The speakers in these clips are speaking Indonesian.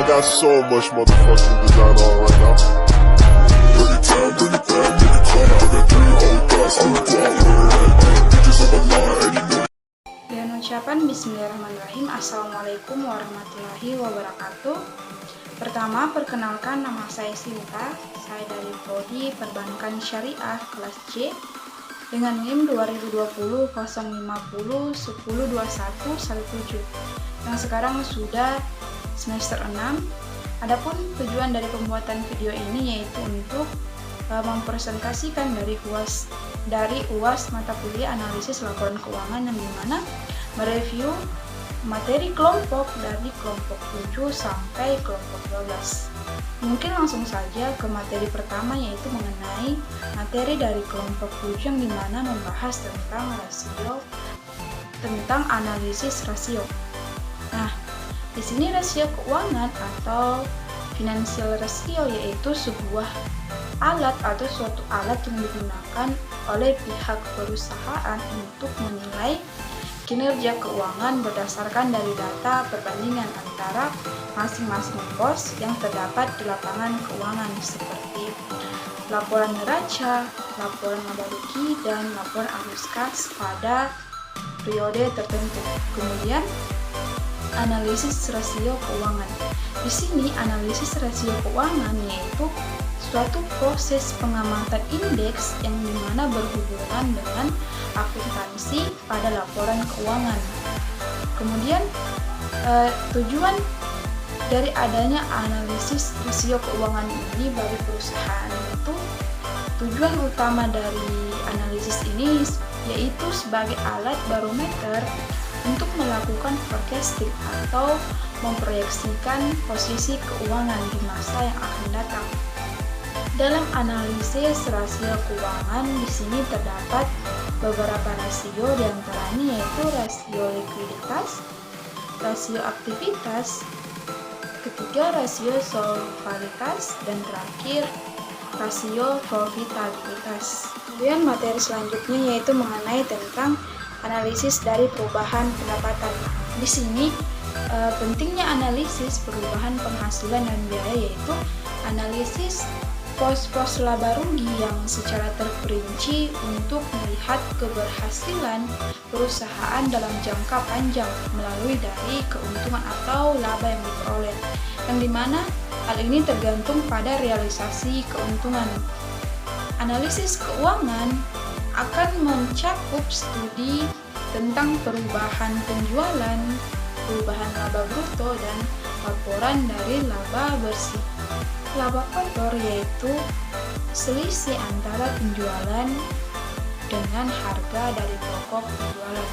got so much motherfucking design on right now. Bring it down, bring it back, make it clap. I got 3 old thoughts, I'm the block with her head. Bitches on my line, and you know. Dan ucapan Bismillahirrahmanirrahim. Assalamualaikum warahmatullahi wabarakatuh. Pertama, perkenalkan, nama saya Sinta. Saya dari Prodi Perbankan Syariah kelas C dengan NIM 2020 050 10 21 17 yang sekarang sudah semester 6. Adapun tujuan dari pembuatan video ini yaitu untuk mempresentasikan dari UAS mata kuliah analisis laporan keuangan, yang dimana mereview materi kelompok dari kelompok 7 sampai kelompok 12. Mungkin langsung saja ke materi pertama, yaitu mengenai materi dari kelompok 7 yang dimana membahas tentang analisis rasio. Nah, di sini rasio keuangan atau financial ratio yaitu sebuah alat atau suatu alat yang digunakan oleh pihak perusahaan untuk menilai kinerja keuangan berdasarkan dari data perbandingan antara masing-masing pos yang terdapat di lapangan keuangan, seperti laporan neraca, laporan laba rugi, dan laporan arus kas pada periode tertentu. Kemudian analisis rasio keuangan. Di sini analisis rasio keuangan yaitu suatu proses pengamatan indeks yang dimana berhubungan dengan akuntansi pada laporan keuangan. Kemudian tujuan dari adanya analisis rasio keuangan ini bagi perusahaan itu, tujuan utama dari analisis ini yaitu sebagai alat barometer untuk melakukan forecasting atau memproyeksikan posisi keuangan di masa yang akan datang. Dalam analisis rasio keuangan di sini terdapat beberapa rasio, diantaranya yaitu rasio likuiditas, rasio aktivitas, ketiga rasio solvabilitas, dan terakhir rasio profitabilitas. Kemudian materi selanjutnya yaitu mengenai tentang analisis dari perubahan pendapatan. Di sini pentingnya analisis perubahan penghasilan dan biaya, yaitu analisis pos-pos laba rugi yang secara terperinci untuk melihat keberhasilan perusahaan dalam jangka panjang melalui dari keuntungan atau laba yang diperoleh, yang dimana hal ini tergantung pada realisasi keuntungan. Analisis keuangan akan mencakup studi tentang perubahan penjualan, perubahan laba bruto, dan laporan dari laba bersih. Laba kotor yaitu selisih antara penjualan dengan harga dari pokok penjualan.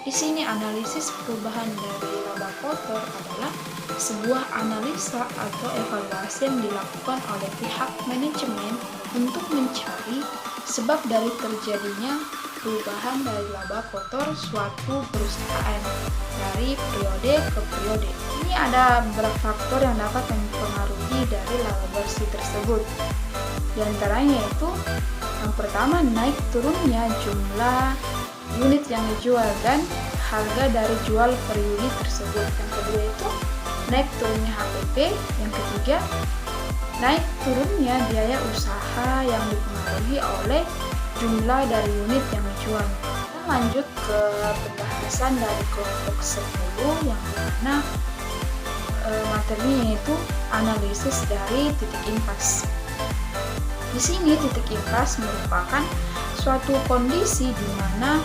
Di sini analisis perubahan dari laba kotor adalah sebuah analisa atau evaluasi yang dilakukan oleh pihak manajemen untuk mencari sebab dari terjadinya perubahan dari laba kotor suatu perusahaan dari periode ke periode. Ini ada beberapa faktor yang dapat mempengaruhi dari laba bersih tersebut. Di antaranya yaitu yang pertama, naik turunnya jumlah unit yang dijual dan harga dari jual per unit tersebut. Yang kedua itu naik turunnya HPP. Yang ketiga, naik turunnya biaya usaha yang dipengaruhi oleh jumlah dari unit yang dijual. Kita lanjut ke pembahasan dari kelompok 10 yang dimana materinya yaitu analisis dari titik impas. Di sini titik impas merupakan suatu kondisi di mana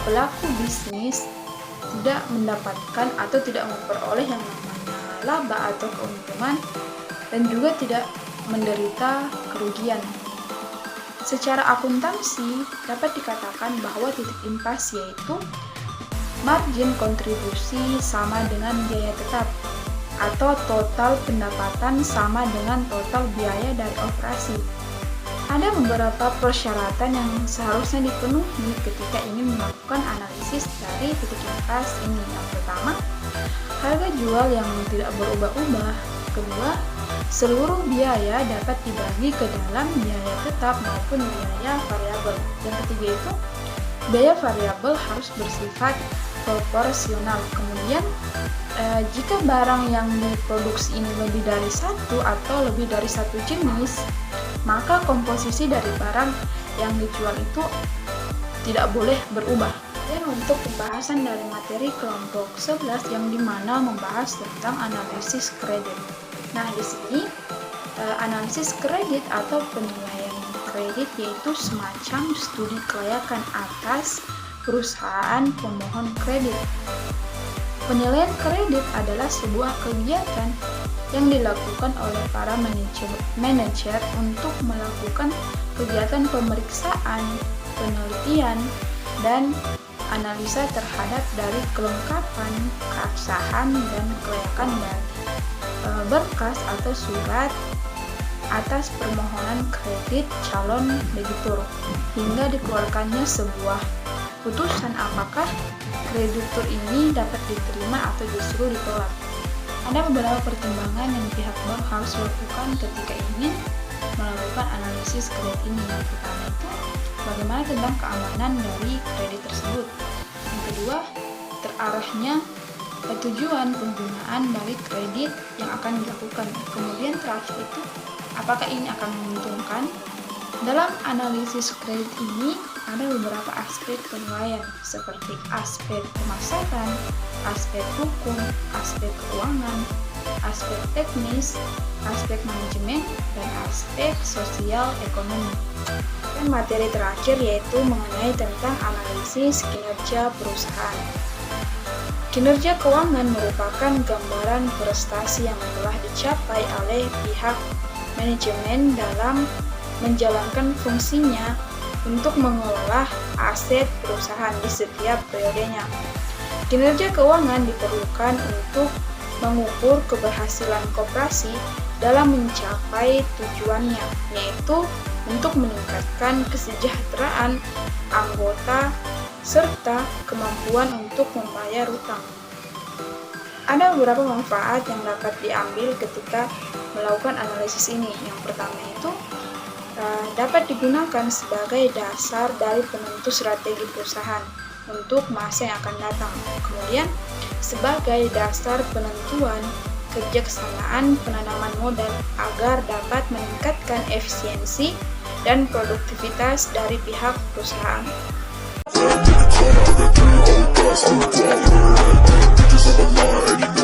pelaku bisnis tidak mendapatkan atau tidak memperoleh yang namanya laba atau keuntungan dan juga tidak menderita kerugian. Secara akuntansi dapat dikatakan bahwa titik impas yaitu margin kontribusi sama dengan biaya tetap atau total pendapatan sama dengan total biaya dari operasi. Ada beberapa persyaratan yang seharusnya dipenuhi ketika ingin melakukan analisis dari titik impas ini. Yang pertama, harga jual yang tidak berubah-ubah. Kedua, seluruh biaya dapat dibagi ke dalam biaya tetap maupun biaya variabel. Yang ketiga itu, biaya variabel harus bersifat proporsional. Kemudian jika barang yang diproduksi ini lebih dari satu atau lebih dari satu jenis, maka komposisi dari barang yang dijual itu tidak boleh berubah. Dan untuk pembahasan dari materi kelompok 11 yang dimana membahas tentang analisis kredit. Nah, di sini analisis kredit atau penilaian kredit yaitu semacam studi kelayakan atas perusahaan pemohon kredit. Penilaian kredit adalah sebuah kegiatan yang dilakukan oleh para manajer untuk melakukan kegiatan pemeriksaan, penelitian, dan analisa terhadap dari kelengkapan, keabsahan, dan kelayakan dari berkas atau surat atas permohonan kredit calon debitur hingga dikeluarkannya sebuah putusan apakah kreditur ini dapat diterima atau justru ditolak. Ada beberapa pertimbangan yang pihak bank harus lakukan ketika ingin melakukan analisis kredit ini. Yang pertama itu bagaimana tentang keamanan dari kredit tersebut. Yang kedua, terarahnya tujuan penggunaan dari kredit yang akan dilakukan. Kemudian terakhir itu apakah ini akan menguntungkan. Dalam analisis kredit ini ada beberapa aspek penilaian seperti aspek pemasaran, aspek hukum, aspek keuangan, aspek teknis, aspek manajemen, dan aspek sosial ekonomi. Dan materi terakhir yaitu mengenai tentang analisis kinerja perusahaan. Kinerja keuangan merupakan gambaran prestasi yang telah dicapai oleh pihak manajemen dalam menjalankan fungsinya untuk mengelola aset perusahaan di setiap periodenya. Kinerja keuangan diperlukan untuk mengukur keberhasilan koperasi dalam mencapai tujuannya, yaitu untuk meningkatkan kesejahteraan anggota serta kemampuan untuk membayar utang. Ada beberapa manfaat yang dapat diambil ketika melakukan analisis ini. Yang pertama itu dapat digunakan sebagai dasar dari penentu strategi perusahaan untuk masa yang akan datang. Kemudian, sebagai dasar penentuan kebijaksanaan penanaman modal agar dapat meningkatkan efisiensi dan produktivitas dari pihak perusahaan. Bad nigga, I got 3 old thoughts, I'm a baller. Bitches on my line,